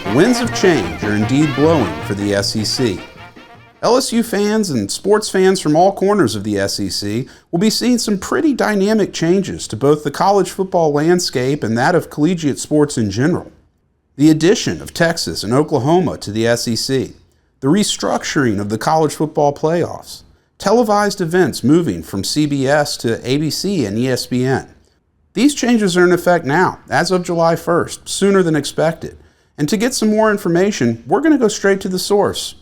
The winds of change are indeed blowing for the SEC. LSU fans and sports fans from all corners of the SEC will be seeing some pretty dynamic changes to both the college football landscape and that of collegiate sports in general. The addition of Texas and Oklahoma to the SEC, the restructuring of the college football playoffs, televised events moving from CBS to ABC and ESPN. These changes are in effect now, as of July 1st, sooner than expected. And to get some more information, we're going to go straight to the source.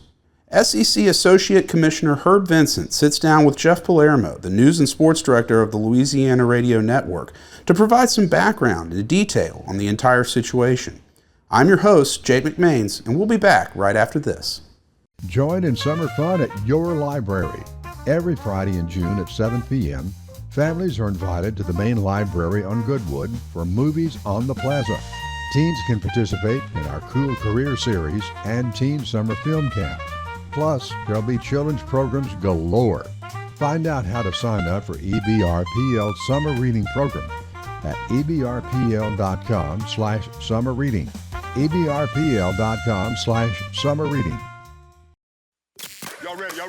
SEC Associate Commissioner Herb Vincent sits down with Jeff Palermo, the News and Sports Director of the Louisiana Radio Network, to provide some background and detail on the entire situation. I'm your host, Jake McMains, and we'll be back right after this. Join in summer fun at your library. Every Friday in June at 7 p.m., families are invited to the main library on Goodwood for Movies on the Plaza. Teens can participate in our Cool Career Series and Teen Summer Film Camp. Plus, there'll be children's programs galore. Find out how to sign up for EBRPL Summer Reading Program at ebrpl.com/summer reading. ebrpl.com/summer reading. Y'all ready? Yeah.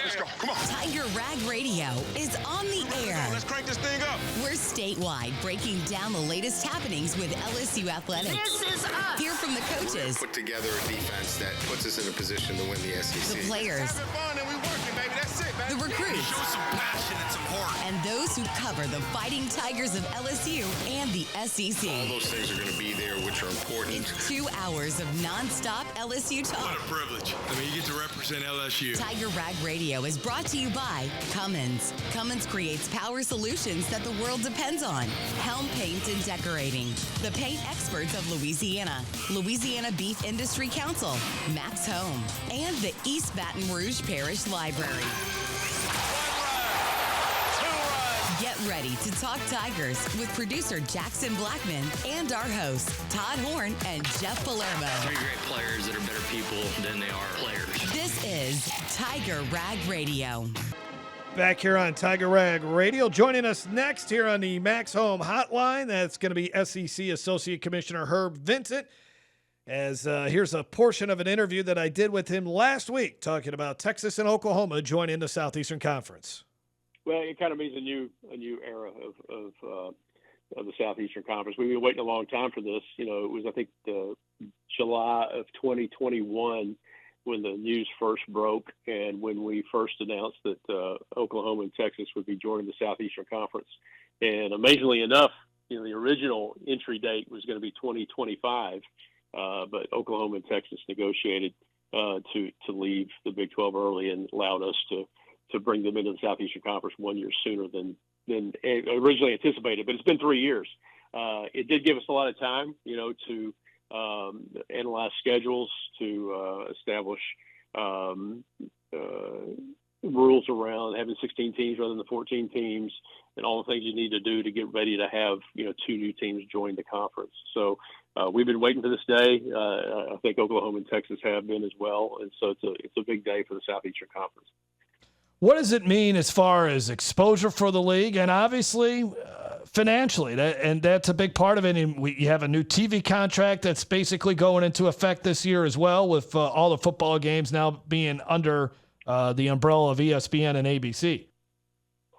Let's go. Come on. Tiger Rag Radio is on the air. Let's crank this thing up. We're statewide, breaking down the latest happenings with LSU athletics. This is us. Hear from the coaches, Put together a defense that puts us in a position to win the SEC. the players, Having fun and we working, baby. That's it, man. the recruits, Show some passion and some heart. and those who cover the Fighting Tigers of LSU and the All SEC. those things are going to be there, which are important. It's 2 hours of nonstop LSU What talk. a privilege. I mean, you get to represent LSU. Tiger Rag Radio is brought to you by Cummins. Cummins creates power solutions that the world depends on. Helm Paint and Decorating. The paint experts of Louisiana. Louisiana Beef Industry Council. Max Home. And the East Baton Rouge Parish Library. Get ready to talk Tigers with producer Jackson Blackman and our hosts, Todd Horn and Jeff Palermo. Three great players that are better people than they are players. This is Tiger Rag Radio. Back here on Tiger Rag Radio. Joining us next here on the Max Home Hotline, that's going to be SEC Associate Commissioner Herb Vincent. As here's a portion of an interview that I did with him last week talking about Texas and Oklahoma joining the Southeastern Conference. Well, it kind of means a new era of the Southeastern Conference. We've been waiting a long time for this. You know, it was, I think, July of 2021 when the news first broke and when we first announced that Oklahoma and Texas would be joining the Southeastern Conference. And amazingly enough, you know, the original entry date was going to be 2025, but Oklahoma and Texas negotiated to leave the Big 12 early and allowed us to bring them into the Southeastern Conference 1 year sooner than originally anticipated. But it's been 3 years. It did give us a lot of time, you know, to analyze schedules, to establish rules around having 16 teams rather than the 14 teams, and all the things you need to do to get ready to have, you know, 2 new teams join the conference. So we've been waiting for this day. I think Oklahoma and Texas have been as well, and so it's a big day for the Southeastern Conference. What does it mean as far as exposure for the league and obviously financially? That's a big part of it. And you have a new TV contract that's basically going into effect this year as well, with all the football games now being under the umbrella of ESPN and ABC.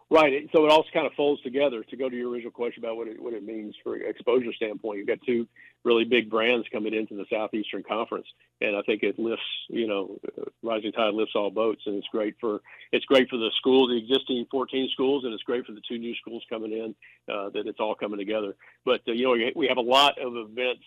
Right. So it also kind of folds together. To go to your original question about what it means for exposure standpoint, you've got 2 really big brands coming into the Southeastern Conference, and I think it lifts, you know, rising tide lifts all boats, and it's great for the schools, the existing 14 schools, and it's great for the 2 new schools coming in, that it's all coming together. But you know, we have a lot of events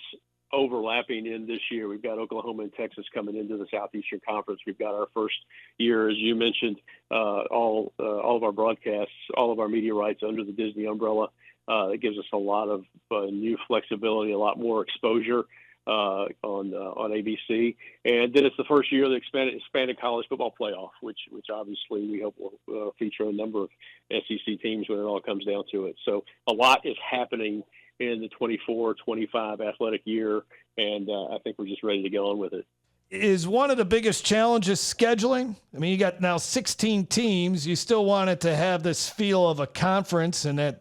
overlapping in this year. We've got Oklahoma and Texas coming into the Southeastern Conference. We've got our first year, as you mentioned, all of our broadcasts, all of our media rights under the Disney umbrella. It gives us a lot of new flexibility, a lot more exposure on ABC. And then it's the first year of the expanded college football playoff, which obviously we hope will feature a number of SEC teams when it all comes down to it. So a lot is happening in the 24-25 athletic year, and I think we're just ready to get on with it. Is one of the biggest challenges scheduling? I mean, you got now 16 teams. You still want it to have this feel of a conference, and that,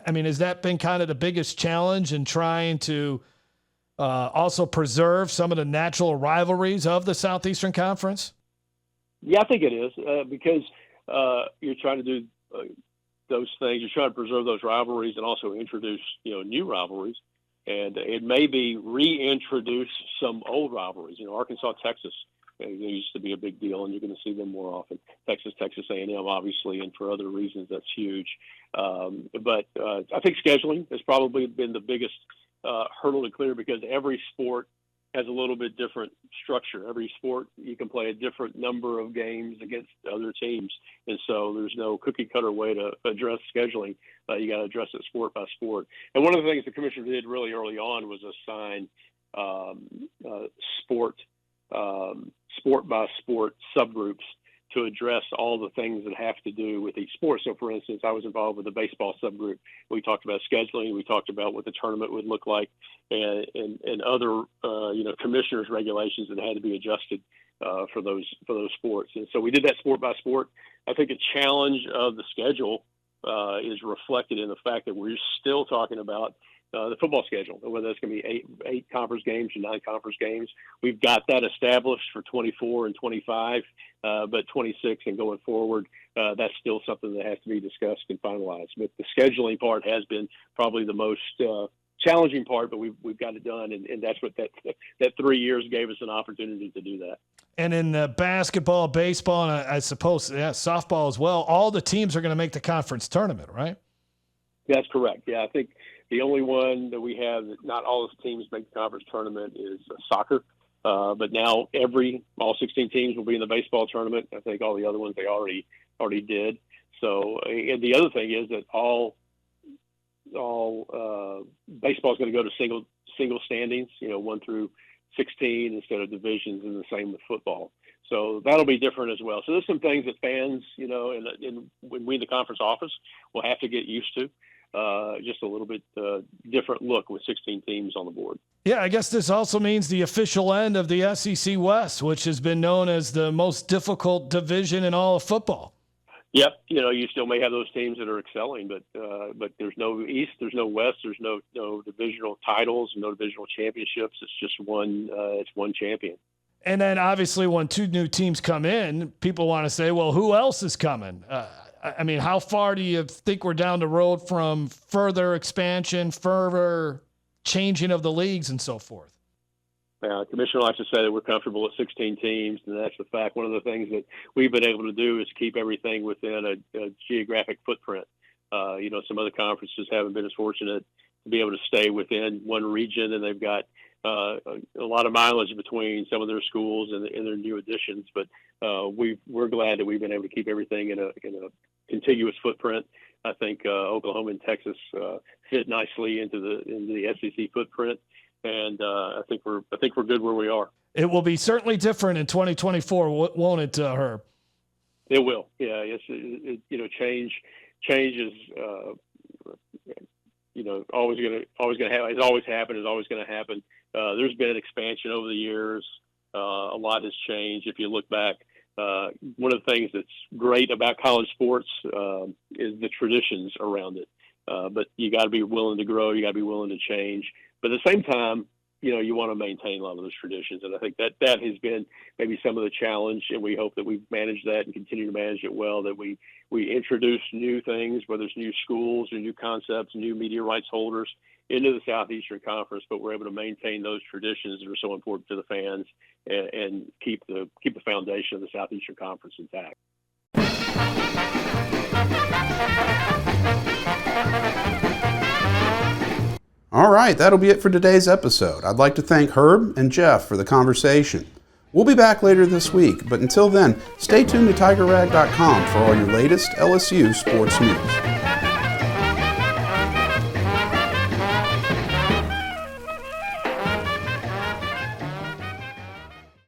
I mean, has that been kind of the biggest challenge in trying to also preserve some of the natural rivalries of the Southeastern Conference? Yeah, I think it is because you're trying to do those things. You're trying to preserve those rivalries and also introduce, new rivalries. And it may be reintroduce some old rivalries. Arkansas, Texas, they used to be a big deal, and you're going to see them more often. Texas A&M, obviously, and for other reasons, that's huge. But I think scheduling has probably been the biggest hurdle to clear because every sport has a little bit different structure. Every sport, you can play a different number of games against other teams. And so there's no cookie cutter way to address scheduling. You got to address it sport by sport. And one of the things the commissioner did really early on was assign sport by sport subgroups to address all the things that have to do with each sport. So, for instance, I was involved with the baseball subgroup. We talked about scheduling. We talked about what the tournament would look like, and other commissioners' regulations that had to be adjusted for those sports. And so we did that sport by sport. I think the challenge of the schedule is reflected in the fact that we're still talking about the football schedule, whether it's going to be eight conference games or 9 conference games. We've got that established for 24 and 25, but 26 and going forward, that's still something that has to be discussed and finalized. But the scheduling part has been probably the most challenging part, but we've got it done, and that's what that 3 years gave us an opportunity to do that. And in basketball, baseball, and I suppose softball as well, all the teams are going to make the conference tournament, right? That's correct. Yeah, I think the only one that we have that not all of the teams make the conference tournament is soccer. But now all 16 teams will be in the baseball tournament. I think all the other ones they already did. So, and the other thing is that all baseball is going to go to single standings, 1 through 16 instead of divisions, and the same with football. So that'll be different as well. So there's some things that fans, and when we in the conference office will have to get used to. Just a little bit different look with 16 teams on the board. Yeah, I guess this also means the official end of the SEC West, which has been known as the most difficult division in all of football. Yep, you still may have those teams that are excelling, but there's no East, there's no West, there's no divisional titles, no divisional championships. It's just one champion. And then obviously when 2 new teams come in, people want to say, well, who else is coming? I mean, how far do you think we're down the road from further expansion, further changing of the leagues and so forth? The commissioner likes to say that we're comfortable with 16 teams, and that's the fact. One of the things that we've been able to do is keep everything within a geographic footprint. Some other conferences haven't been as fortunate to be able to stay within one region, and they've got a lot of mileage between some of their schools and their new additions. But we're glad that we've been able to keep everything in a contiguous footprint. I think Oklahoma and Texas fit nicely into the SEC footprint, and I think we're good where we are. It will be certainly different in 2024, won't it, Herb? It will. Yeah. Change is always going to happen. It's always happened. It's always going to happen. There's been an expansion over the years. A lot has changed. If you look back, one of the things that's great about college sports is the traditions around it. But you got to be willing to grow. You got to be willing to change. But at the same time, you want to maintain a lot of those traditions. And I think that has been maybe some of the challenge, and we hope that we've managed that and continue to manage it well, that we introduce new things, whether it's new schools or new concepts, new media rights holders into the Southeastern Conference, but we're able to maintain those traditions that are so important to the fans and keep the foundation of the Southeastern Conference intact. All right, that'll be it for today's episode. I'd like to thank Herb and Jeff for the conversation. We'll be back later this week, but until then, stay tuned to TigerRag.com for all your latest LSU sports news.